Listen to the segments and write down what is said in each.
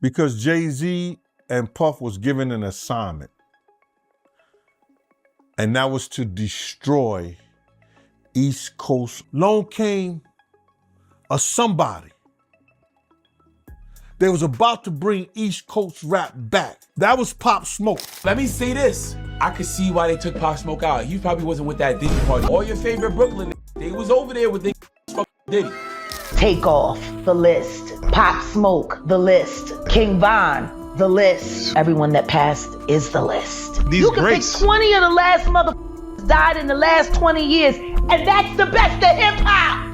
Because Jay-Z and Puff was given an assignment. And that was to destroy East Coast. Long came a somebody. They was about to bring East Coast rap back. That was Pop Smoke. Let me say this. I could see why they took Pop Smoke out. He probably wasn't with that Diddy party. All your favorite Brooklyn, they was over there with the Diddy. Take Off, the list. Pop Smoke, the list. King Von, the list. Everyone that passed is the list. You can pick 20 of the last motherfuckers died in the last 20 years, and that's the best of hip hop.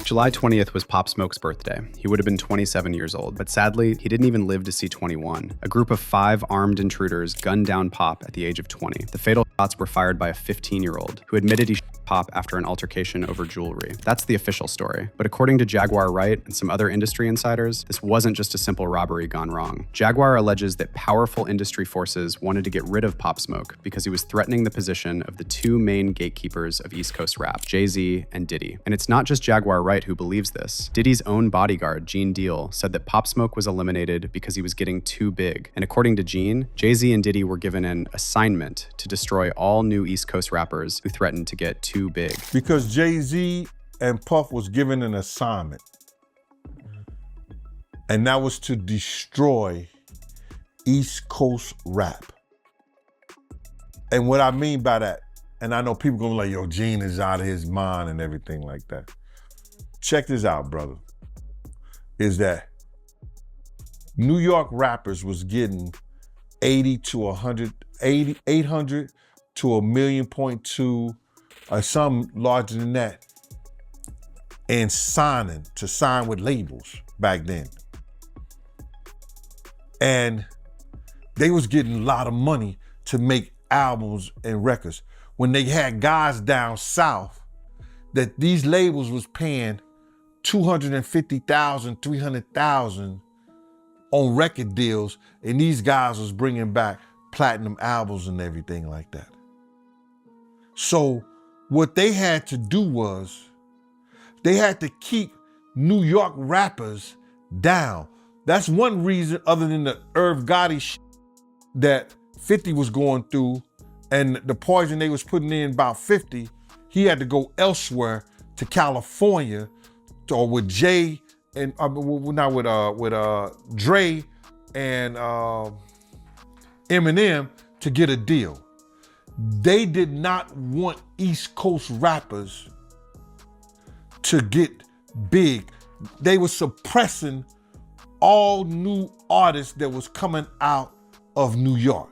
July 20th was Pop Smoke's birthday. He would have been 27 years old, but sadly, he didn't even live to see 21. A group of 5 armed intruders gunned down Pop at the age of 20. The fatal shots were fired by a 15-year-old who admitted he shot Pop after an altercation over jewelry. That's the official story. But according to Jaguar Wright and some other industry insiders, this wasn't just a simple robbery gone wrong. Jaguar alleges that powerful industry forces wanted to get rid of Pop Smoke because he was threatening the position of the 2 main gatekeepers of East Coast rap, Jay-Z and Diddy. And it's not just Jaguar Wright who believes this. Diddy's own bodyguard, Gene Deal, said that Pop Smoke was eliminated because he was getting too big. And according to Gene, Jay-Z and Diddy were given an assignment to destroy all new East Coast rappers who threatened to get too big. Because Jay-Z and Puff was given an assignment. And that was to destroy East Coast rap. And what I mean by that, and I know people gonna be like, yo, Gene is out of his mind and everything like that. Check this out, brother. Is that New York rappers was getting 800 to 1.2 million, or some larger than that, and to sign with labels back then. And they was getting a lot of money to make albums and records. When they had guys down south that these labels was paying $250,000, $300,000 on record deals, and these guys was bringing back platinum albums and everything like that. So what they had to do was, they had to keep New York rappers down. That's one reason, other than the Irv Gotti shit that 50 was going through and the poison they was putting in about 50, he had to go elsewhere to California, or with Jay and not with Dre and Eminem to get a deal. They did not want East Coast rappers to get big. They were suppressing all new artists that was coming out of New York.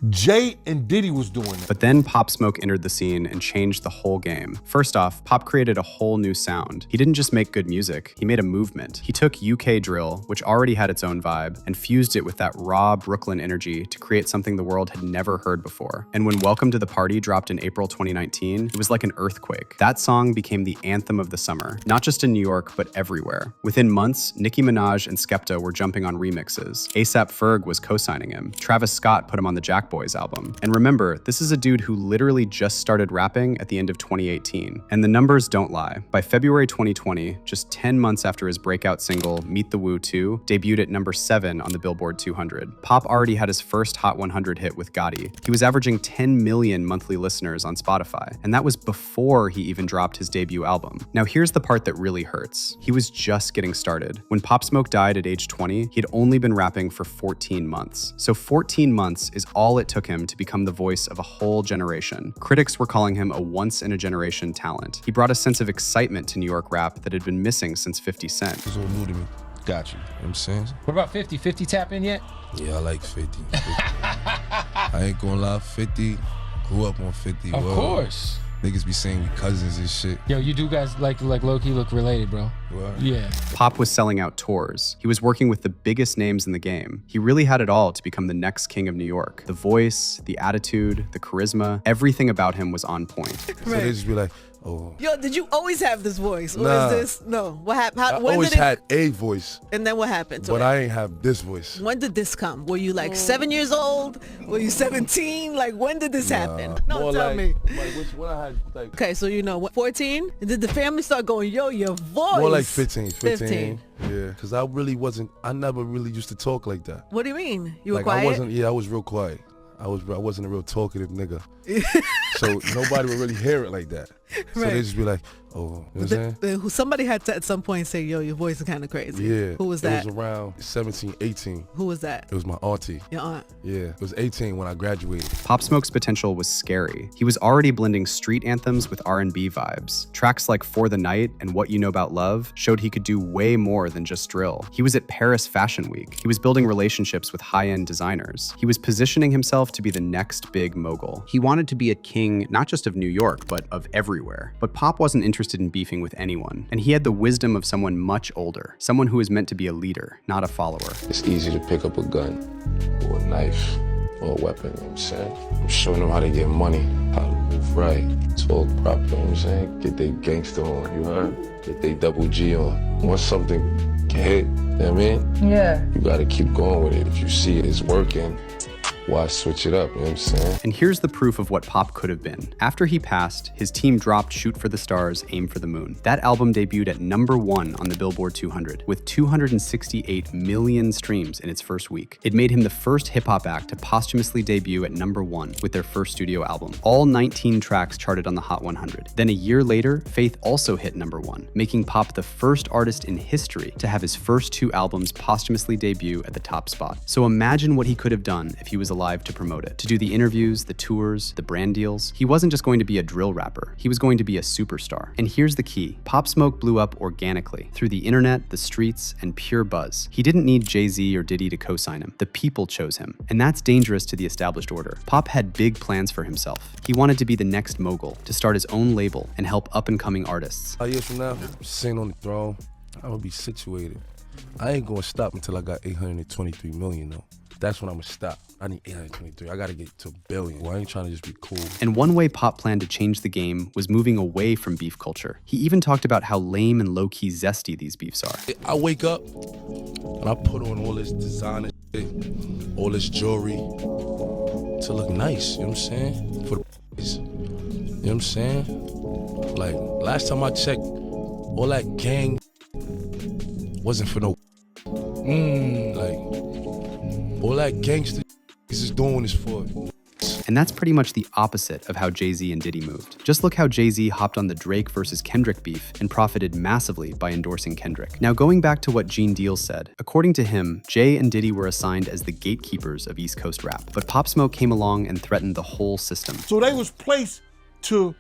Jay and Diddy was doing it. But then Pop Smoke entered the scene and changed the whole game. First off, Pop created a whole new sound. He didn't just make good music, he made a movement. He took UK drill, which already had its own vibe, and fused it with that raw Brooklyn energy to create something the world had never heard before. And when Welcome to the Party dropped in April 2019, it was like an earthquake. That song became the anthem of the summer, not just in New York, but everywhere. Within months, Nicki Minaj and Skepta were jumping on remixes. A$AP Ferg was co-signing him. Travis Scott put him on the Jack Boys album. And remember, this is a dude who literally just started rapping at the end of 2018. And the numbers don't lie. By February 2020, just 10 months after his breakout single, Meet the Woo 2, debuted at number 7 on the Billboard 200. Pop already had his first Hot 100 hit with Gotti. He was averaging 10 million monthly listeners on Spotify. And that was before he even dropped his debut album. Now here's the part that really hurts. He was just getting started. When Pop Smoke died at age 20, he'd only been rapping for 14 months. So 14 months is all it took him to become the voice of a whole generation. Critics were calling him a once-in-a-generation talent. He brought a sense of excitement to New York rap that had been missing since 50 Cent. It's all new to me. Got you. You know what I'm saying? What about 50? 50 tap in yet? Yeah, I like 50. I ain't gonna lie, 50. Grew up on 50. Of course. Niggas be saying we cousins and shit. Yo, you do guys like low-key look related, bro. What? Yeah. Pop was selling out tours. He was working with the biggest names in the game. He really had it all to become the next king of New York. The voice, the attitude, the charisma, everything about him was on point. So they just be like, Oh. Yo, did you always have this voice? Or Nah. is this, no, what happened? I always had a voice, and then what happened to but it? I ain't have this voice. When did this come? Were you like 7 years old? Were you 17? Like, when did this happen? No, More tell like, me. Like, when I had, like... Okay, so you know, 14? Did the family start going, yo, your voice? More like 15. Yeah, because I never really used to talk like that. What do you mean? You were Like, quiet? I was real quiet. I wasn't a real talkative nigga. So nobody would really hear it like that. So Right. they just be like, oh, you know what I'm saying? Somebody had to at some point say, yo, your voice is kind of crazy. Yeah. Who was that? It was around 17, 18. Who was that? It was my auntie. Your aunt. Yeah, it was 18 when I graduated. Pop Smoke's potential was scary. He was already blending street anthems with R&B vibes. Tracks like For the Night and What You Know About Love showed he could do way more than just drill. He was at Paris Fashion Week. He was building relationships with high-end designers. He was positioning himself to be the next big mogul. He wanted to be a king not just of New York, but of everywhere. But Pop wasn't interested in beefing with anyone, and he had the wisdom of someone much older, someone who was meant to be a leader, not a follower. It's easy to pick up a gun or a knife or a weapon, you know what I'm saying? I'm showing them how to get money, how to move right, talk proper, you know what I'm saying? Get they gangster on, you heard? Get they double G on. Once something can hit, you know what I mean? Yeah. You gotta keep going with it. If you see it's working, why switch it up, you know what I'm saying? And here's the proof of what Pop could have been. After he passed, his team dropped Shoot for the Stars, Aim for the Moon. That album debuted at #1 on the Billboard 200, with 268 million streams in its first week. It made him the first hip-hop act to posthumously debut at #1 with their first studio album. All 19 tracks charted on the Hot 100. Then a year later, Faith also hit #1, making Pop the first artist in history to have his first 2 albums posthumously debut at the top spot. So imagine what he could have done if he was alive to promote it, to do the interviews, the tours, the brand deals. He wasn't just going to be a drill rapper, he was going to be a superstar. And here's the key, Pop Smoke blew up organically, through the internet, the streets, and pure buzz. He didn't need Jay-Z or Diddy to co-sign him, the people chose him. And that's dangerous to the established order. Pop had big plans for himself. He wanted to be the next mogul, to start his own label and help up-and-coming artists. 5 years from now, sitting on the throne, I'm gonna be situated. I ain't gonna stop until I got 823 million though. That's when I'm gonna stop. I need 823. I gotta get to a billion. Well, I ain't trying to just be cool. And one way Pop planned to change the game was moving away from beef culture. He even talked about how lame and low-key zesty these beefs are. I wake up and I put on all this designer shit, all this jewelry to look nice, you know what I'm saying? For the you know what I'm saying? Like, last time I checked, all that gang wasn't for no like, all that gangster is just doing this for. And that's pretty much the opposite of how Jay-Z and Diddy moved. Just look how Jay-Z hopped on the Drake versus Kendrick beef and profited massively by endorsing Kendrick. Now, going back to what Gene Deal said, according to him, Jay and Diddy were assigned as the gatekeepers of East Coast rap, but Pop Smoke came along and threatened the whole system. So they was placed to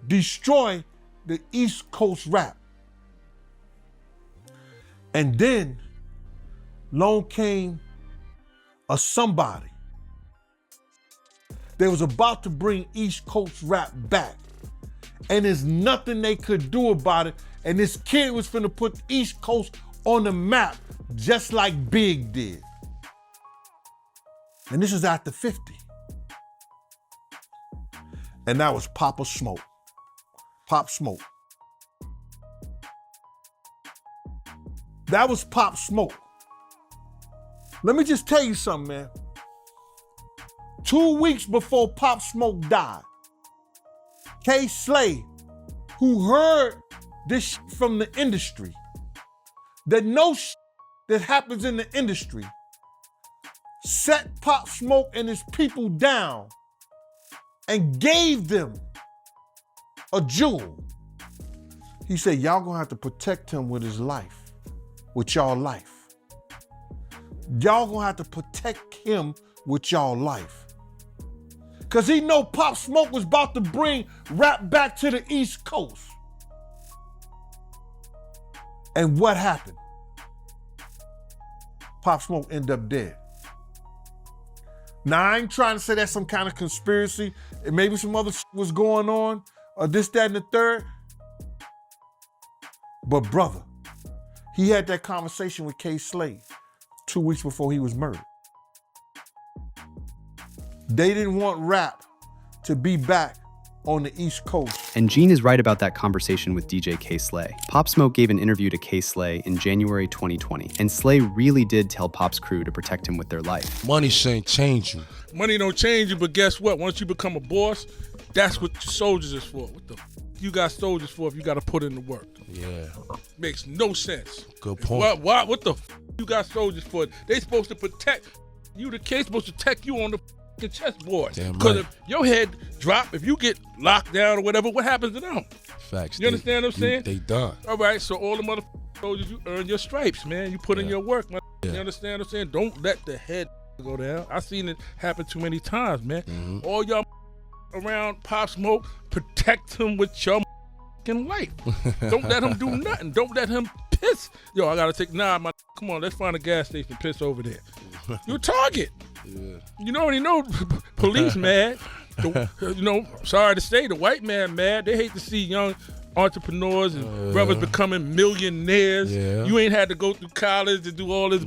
destroy the East Coast rap. And then along came a somebody. They was about to bring East Coast rap back. And there's nothing they could do about it. And this kid was finna put East Coast on the map, just like Big did. And this is after 50. And that was Papa Smoke. Pop Smoke. That was Pop Smoke. Let me just tell you something, man. 2 weeks before Pop Smoke died, K Slay, who heard this from the industry, that knows that happens in the industry, set Pop Smoke and his people down and gave them a jewel. He said, y'all gonna have to protect him with his life, with y'all life. Y'all gonna have to protect him with y'all life. Cause he know Pop Smoke was about to bring rap back to the East Coast. And what happened? Pop Smoke ended up dead. Now, I ain't trying to say that's some kind of conspiracy, and maybe some other shit was going on, or this, that, and the third. But brother, he had that conversation with K Slade 2 weeks before he was murdered. They didn't want rap to be back on the East Coast. And Gene is right about that conversation with DJ K Slay. Pop Smoke gave an interview to K Slay in January 2020, and Slay really did tell Pop's crew to protect him with their life. Money shouldn't change you. Money don't change you, but guess what? Once you become a boss, that's what soldiers is for. What the you got soldiers for if you got to put in the work? Yeah. Makes no sense. Good point. What the you got soldiers for? They supposed to protect you. The case supposed to protect you on the chessboard. Because if your head drop, if you get locked down or whatever, what happens to them? Facts. You understand what I'm saying? They done. All right, so all the soldiers, you earn your stripes, man. You put in your work, man. You understand what I'm saying? Don't let the head go down. I've seen it happen too many times, man. All y'all around Pop Smoke, protect him with your life. Don't let him do nothing. Don't let him piss. Yo, I gotta take come on, let's find a gas station, piss over there. You're a target. Yeah. You already know police mad. Sorry to say, the white man mad. They hate to see young entrepreneurs and brothers becoming millionaires. Yeah. You ain't had to go through college to do all this.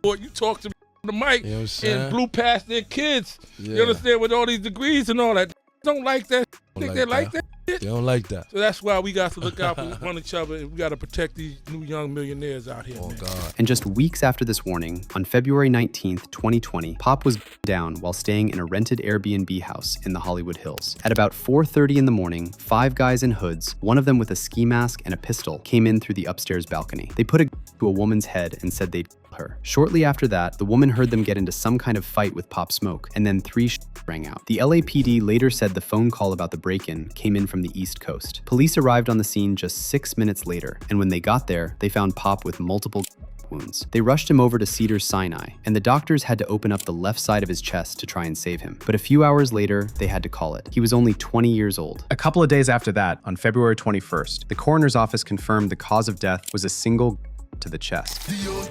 You talk to me on the mic and blew past their kids. Yeah. You understand, with all these degrees and all that. Don't like that. Think they like that? They don't like that. So that's why we got to look out for one each other, and we got to protect these new young millionaires out here. Oh, man. God. And just weeks after this warning, on February 19th, 2020, Pop was down while staying in a rented Airbnb house in the Hollywood Hills. At about 4:30 in the morning, 5 guys in hoods, one of them with a ski mask and a pistol, came in through the upstairs balcony. They put a to a woman's head and said they'd her. Shortly after that, the woman heard them get into some kind of fight with Pop Smoke, and then 3 rang out. The LAPD later said the phone call about the break-in came in from the East Coast. Police arrived on the scene just 6 minutes later, and when they got there, they found Pop with multiple wounds. They rushed him over to Cedars-Sinai, and the doctors had to open up the left side of his chest to try and save him. But a few hours later, they had to call it. He was only 20 years old. A couple of days after that, on February 21st, the coroner's office confirmed the cause of death was a single to the chest.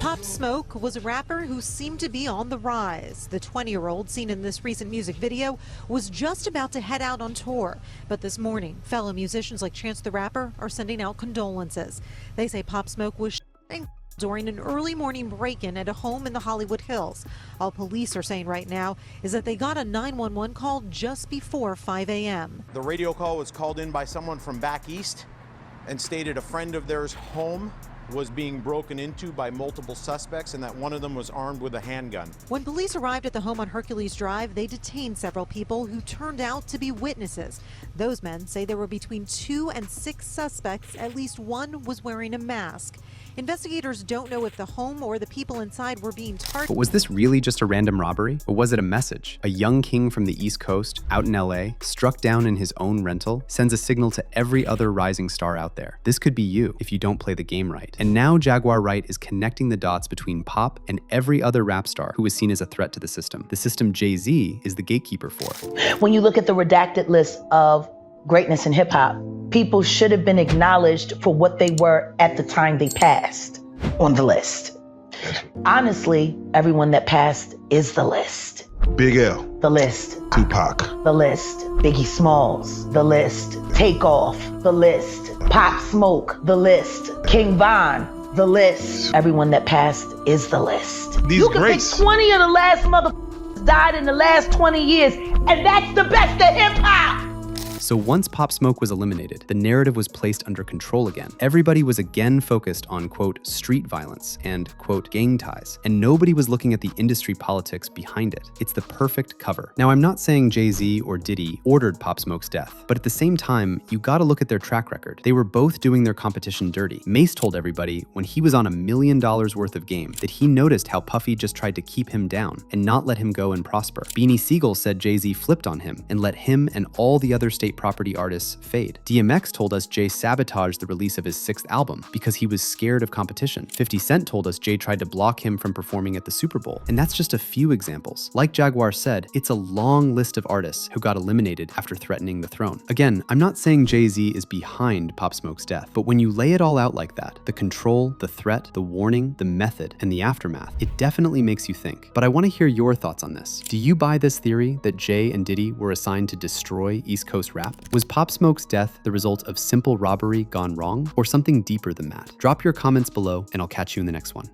Pop Smoke was a rapper who seemed to be on the rise. The 20-year-old seen in this recent music video was just about to head out on tour. But this morning, fellow musicians like Chance the Rapper are sending out condolences. They say Pop Smoke was shooting during an early morning break-in at a home in the Hollywood Hills. All police are saying right now is that they got a 911 call just before 5 a.m. The radio call was called in by someone from back east and stated a friend of theirs' home was being broken into by multiple suspects and that one of them was armed with a handgun. When police arrived at the home on Hercules Drive, they detained several people who turned out to be witnesses. Those men say there were between 2 and 6 suspects. At least one was wearing a mask. Investigators don't know if the home or the people inside were being targeted. But was this really just a random robbery? Or was it a message? A young king from the East Coast, out in LA, struck down in his own rental, sends a signal to every other rising star out there. This could be you if you don't play the game right. And now Jaguar Wright is connecting the dots between Pop and every other rap star who was seen as a threat to the system Jay-Z is the gatekeeper for. When you look at the redacted list of greatness in hip hop, people should have been acknowledged for what they were at the time they passed on the list. Honestly, everyone that passed is the list. Big L. The list. Tupac. The list. Biggie Smalls. The list. Takeoff. The list. Pop Smoke. The list. King Von. The list. Everyone that passed is the list. You can pick 20 of the last motherfuckers died in the last 20 years, and that's the best of hip hop. So once Pop Smoke was eliminated, the narrative was placed under control again. Everybody was again focused on, quote, street violence and, quote, gang ties. And nobody was looking at the industry politics behind it. It's the perfect cover. Now, I'm not saying Jay-Z or Diddy ordered Pop Smoke's death, but at the same time, you gotta look at their track record. They were both doing their competition dirty. Mace told everybody when he was on $1 million worth of game that he noticed how Puffy just tried to keep him down and not let him go and prosper. Beanie Siegel said Jay-Z flipped on him and let him and all the other state property artists fade. DMX told us Jay sabotaged the release of his 6th album because he was scared of competition. 50 Cent told us Jay tried to block him from performing at the Super Bowl. And that's just a few examples. Like Jaguar said, it's a long list of artists who got eliminated after threatening the throne. Again, I'm not saying Jay-Z is behind Pop Smoke's death, but when you lay it all out like that, the control, the threat, the warning, the method, and the aftermath, it definitely makes you think. But I want to hear your thoughts on this. Do you buy this theory that Jay and Diddy were assigned to destroy East Coast rap? Was Pop Smoke's death the result of simple robbery gone wrong, or something deeper than that? Drop your comments below, and I'll catch you in the next one.